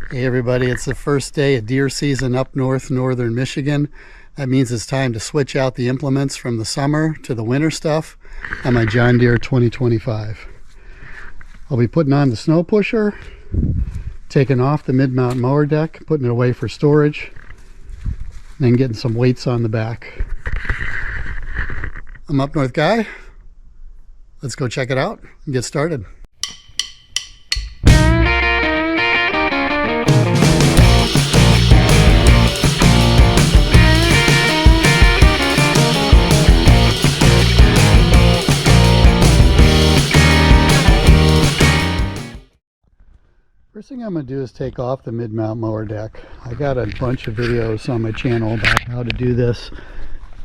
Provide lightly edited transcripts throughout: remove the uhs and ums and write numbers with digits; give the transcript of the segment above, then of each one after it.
Hey everybody, it's the first day of deer season up north, northern Michigan. That means it's time to switch out the implements from the summer to the winter stuff on my John Deere 2025. I'll be putting on the Snopusher, taking off the mid-mount mower deck, putting it away for storage, and then getting some weights on the back. I'm Up North Guy. Let's go check it out and get started. First thing I'm going to do is take off the mid-mount mower deck. I got a bunch of videos on my channel about how to do this,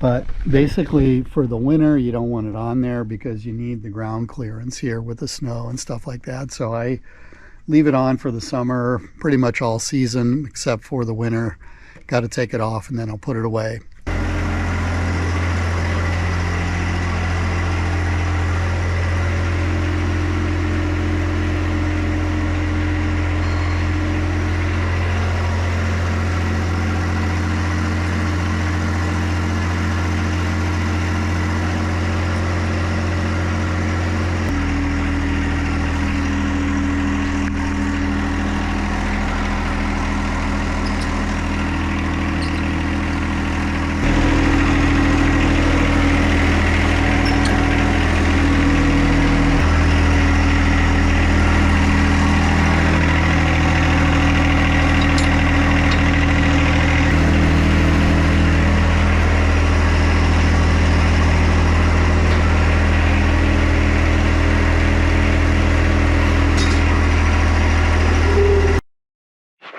but basically for the winter you don't want it on there because you need the ground clearance here with the snow and stuff like that. So I leave it on for the summer, pretty much all season except for the winter. Got to take it off and then I'll put it away.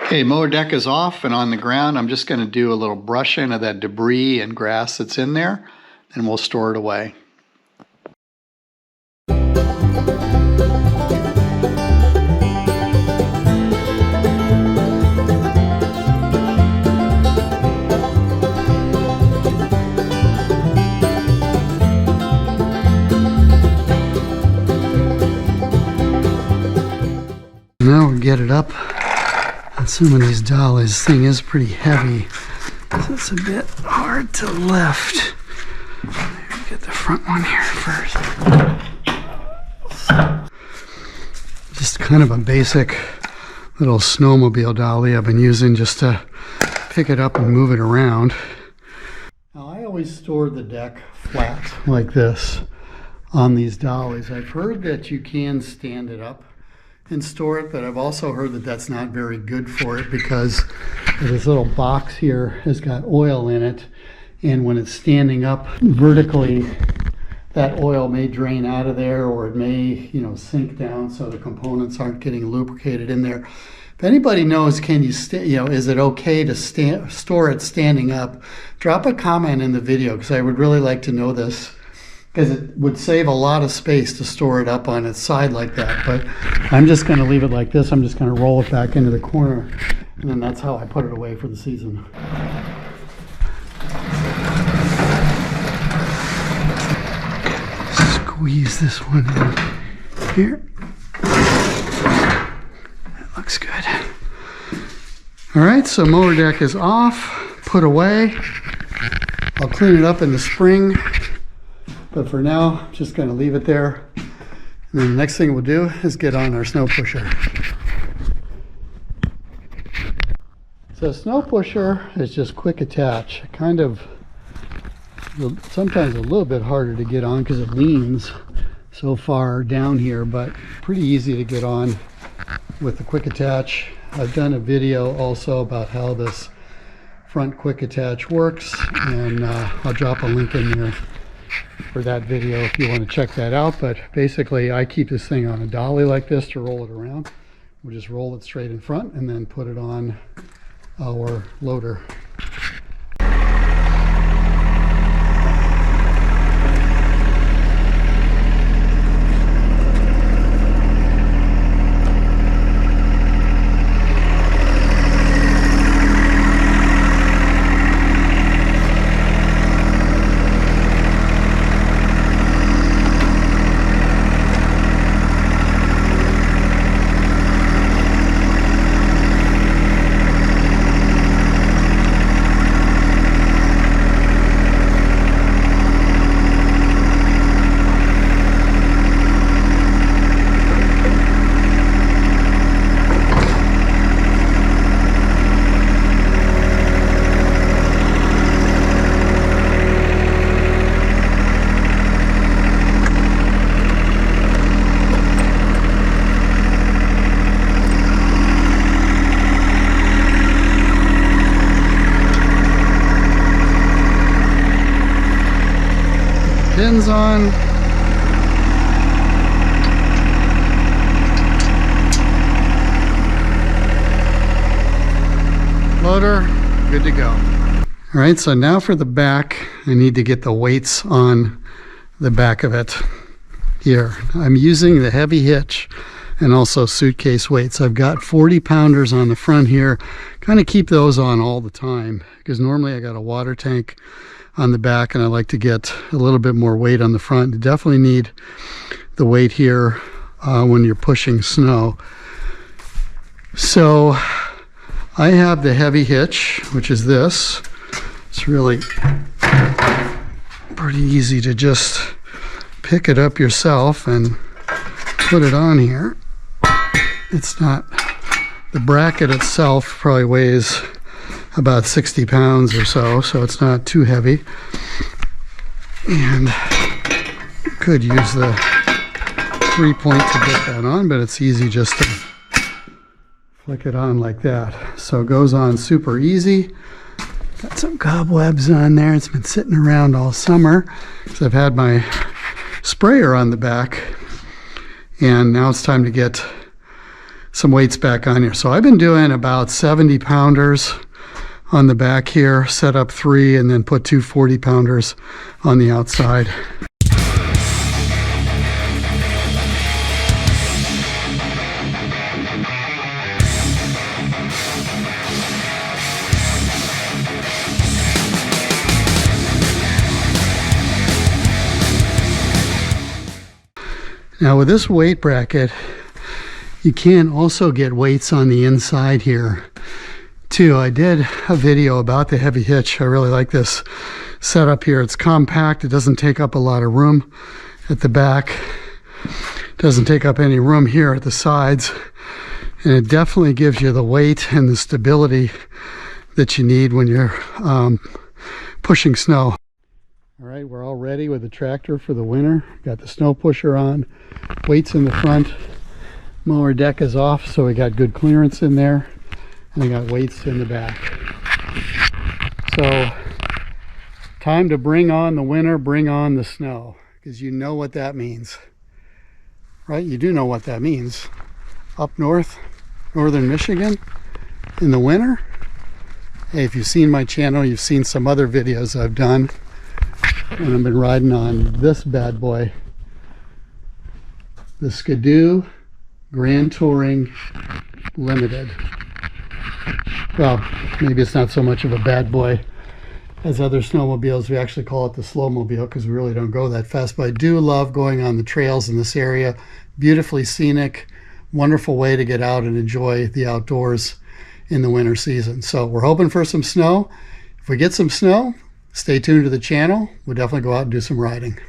Okay, mower deck is off and on the ground. I'm just going to do a little brushing of that debris and grass that's in there, and we'll store it away. Now we'll get it up. Assuming these dollies, this thing is pretty heavy, so it's a bit hard to lift. Maybe get the front one here first. Just kind of a basic little snowmobile dolly I've been using just to pick it up and move it around. Now I always store the deck flat like this on these dollies. I've heard that you can stand it up and store it, but I've also heard that that's not very good for it because this little box here has got oil in it, and when it's standing up vertically, that oil may drain out of there, or it may, sink down so the components aren't getting lubricated in there. If anybody knows, can you is it okay to store it standing up? Drop a comment in the video because I would really like to know this, because it would save a lot of space to store it up on its side like that. But I'm just going to leave it like this. I'm just going to roll it back into the corner, and then that's how I put it away for the season. Squeeze this one in here. That looks good. All right, so mower deck is off, put away. I'll clean it up in the spring. But for now, I'm just going to leave it there. And then the next thing we'll do is get on our Snopusher. So Snopusher is just quick attach. Kind of, sometimes a little bit harder to get on because it leans so far down here, but pretty easy to get on with the quick attach. I've done a video also about how this front quick attach works, and I'll drop a link in there for that video if you want to check that out. But basically I keep this thing on a dolly like this to roll it around. We'll just roll it straight in front and then put it on our loader. VINs on. Loader, good to go. All right, so now for the back, I need to get the weights on the back of it here. I'm using the Heavy Hitch and also suitcase weights. I've got 40 pounders on the front here. Kind of keep those on all the time because normally I got a water tank on the back and I like to get a little bit more weight on the front. You definitely need the weight here when you're pushing snow. So I have the Heavy Hitch, which is this. It's really pretty easy to just pick it up yourself and put it on here. It's not, the bracket itself probably weighs about 60 pounds or so, so it's not too heavy. And could use the 3-point to get that on, but it's easy just to flick it on like that. So it goes on super easy. Got some cobwebs on there. It's been sitting around all summer because I've had my sprayer on the back, and now it's time to get some weights back on here. So I've been doing about 70 pounders on the back here, set up 3 and then put 2 40 pounders on the outside. Now with this weight bracket, you can also get weights on the inside here too. I did a video about the Heavy Hitch. I really like this setup here. It's compact. It doesn't take up a lot of room at the back. It doesn't take up any room here at the sides. And it definitely gives you the weight and the stability that you need when you're pushing snow. All right, we're all ready with the tractor for the winter. Got the Snopusher on, weights in the front. Mower deck is off, so we got good clearance in there. And I got weights in the back. So, time to bring on the winter, bring on the snow. Because you know what that means. Right? You do know what that means. Up north, northern Michigan, in the winter. Hey, if you've seen my channel, you've seen some other videos I've done. And I've been riding on this bad boy. The Skidoo Grand Touring Limited. Well, maybe it's not so much of a bad boy as other snowmobiles. We actually call it the slowmobile because we really don't go that fast. But I do love going on the trails in this area. Beautifully scenic, wonderful way to get out and enjoy the outdoors in the winter season. So we're hoping for some snow. If we get some snow, stay tuned to the channel. We'll definitely go out and do some riding.